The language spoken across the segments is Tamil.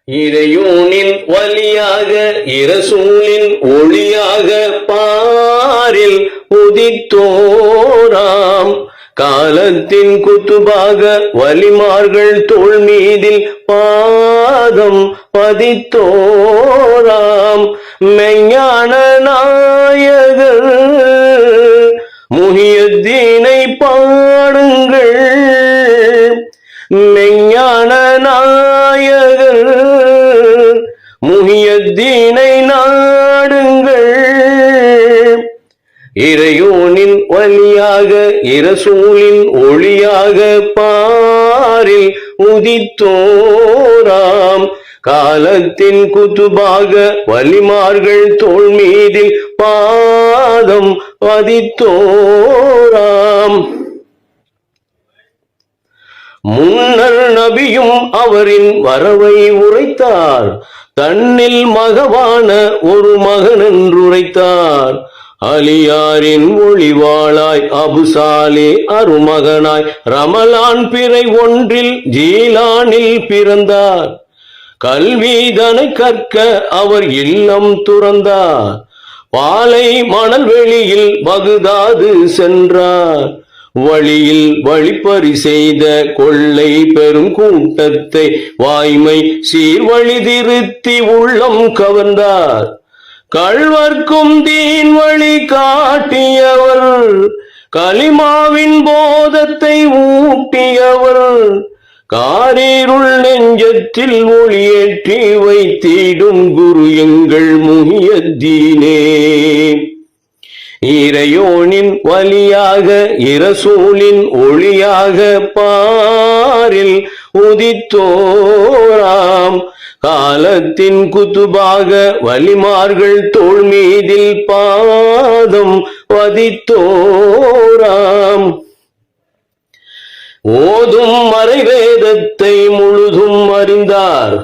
இறையூனின் வழியாக இரசூலின் ஒளியாக பாரில் உதித்தோராம் காலத்தின் குத்துபாக வலிமார்கள் தோள் மீதில் பாதம் பதித்தோராம் மெய்ஞான நாயகர் முஹியுத்தீனை பாடுங்கள். மெய்ஞான நாயகர் முஹியுத்தீனை நாடுங்கள். இறையூனின் வழியாக இரசூலின் ஒளியாக பாரில் உதித்தோராம் காலத்தின் குத்துபாக வலிமார்கள் தோள் மீதில் பாதம் பதித்தோராம். முன்னர் நபியும் அவரின் வரவை உரைத்தார். தன்னில் மகவான ஒரு மகன் என்றுரைத்தார். அலியாரின் ஒளிவாளாய் அபுசாலே அருமகனாய் ரமலான் பிறை ஒன்றில் ஜீலானில் பிறந்தார். கல்விதனை கற்க அவர் இல்லம் துறந்தார். பாலை மணல் வெளியில் பகுதாது சென்றார். வழியில் வழிப்பறி செய்த கொள்ளை பெரும் கூட்டத்தை வாய்மை சீர்வழி திருத்தி உள்ளம் கவர்ந்தார். கள்வர்க்கும் தீன் வழி காட்டியவர், கலிமாவின் போதத்தை ஊட்டியவர், காரீருள் நெஞ்சத்தில் ஒளியேற்றி வைத்திடும் குரு எங்கள் முஹியுத்தீனே. இறையோனின் வழியாக இரசூலின் ஒளியாக பாரில் உதித்தோராம் காலத்தின் குத்துபாக வலிமார்கள் தோள் மீதில் பாதம் பதித்தோராம். ஓதும் மறைவேதத்தை முழுதும் அறிந்தார்.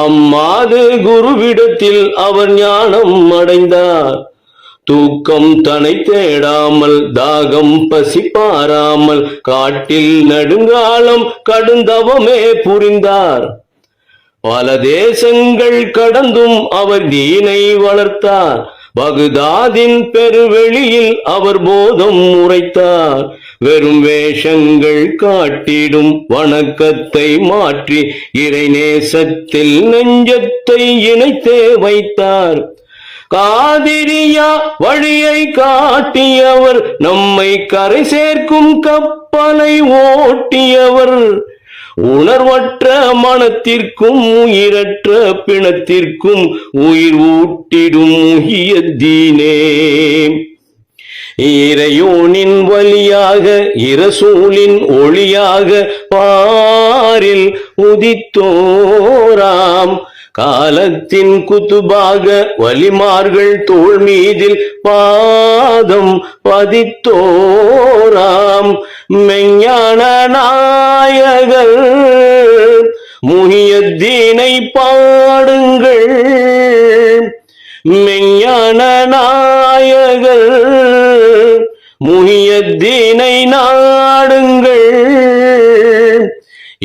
அம்மாது குருவிடத்தில் அவர் ஞானம் அடைந்தார். தூக்கம் தனை தேடாமல் தாகம் பசி பாராமல் காட்டில் நெடுங்காலம் கடுந்தவமே புரிந்தார். பல தேசங்கள் கடந்தும் அவர் தீனை வளர்த்தார். பகுதாதின் பெருவெளியில் அவர் போதம் உரைத்தார். வெறும் வேஷங்கள் காட்டிடும் வணக்கத்தை மாற்றி இறைநேசத்தில் நெஞ்சத்தை இணைத்தே வைத்தார். காதிரியா வழியை காட்டியவர், நம்மை கரை சேர்க்கும் கப்பலை ஓட்டியவர். உணர்வற்ற மனத்திற்கும் உயிரற்ற பிணத்திற்கும் உயிர் ஊட்டிடும் முஹியுத்தீனே. இறையோனின் வழியாக இரசூலின் ஒளியாக பாரில் உதித்தோராம் காலத்தின் குத்துபாக வலிமார்கள் தோள் மீதில் பாதம் பதித்தோராம் மெய்ஞான நாயகர் முஹியுத்தீனை பாடுங்கள். மெய்ஞான நாயகர் முஹியுத்தீனை நாடுங்கள்.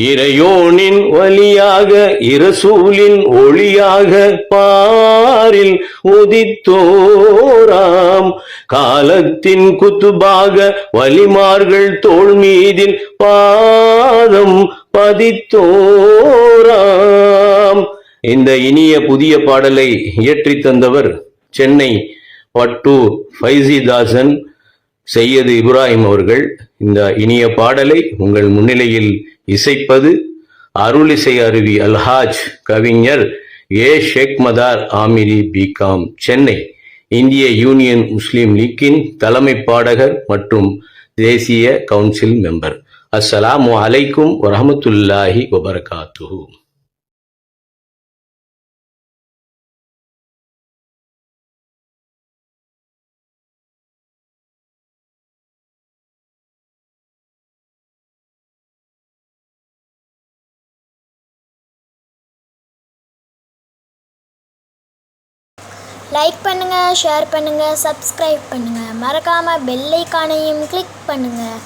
இறையோனின் வழியாக இரசூலின் ஒளியாக பாரில் உதித்தோராம் காலத்தின் குத்துபாக வலிமார்கள் தோள் மீதில் பாதம் பதித்தோராம். இந்த இனிய புதிய பாடலை இயற்றி தந்தவர் சென்னை பட்டூர் ஃபைசிதாசன் சையது இப்ராஹிம் அவர்கள். இந்த இனிய பாடலை உங்கள் முன்னிலையில் இசைப்பது அருளிசை அருவி அல்ஹாஜ் கவிஞர் ஏ ஷேக் மதார் ஆமிரி பிகாம், சென்னை, இந்திய யூனியன் முஸ்லிம் லீக்கின் தலைமை பாடகர் மற்றும் தேசிய கவுன்சில் மெம்பர். அஸ்ஸலாமு அலைக்கும் வரஹ்மத்துல்லாஹி வபரகாத்துஹு. லைக் பண்ணுங்கள், ஷேர் பண்ணுங்கள், சப்ஸ்கிரைப் பண்ணுங்கள். மறக்காமல் பெல் ஐகானையும் கிளிக் பண்ணுங்கள்.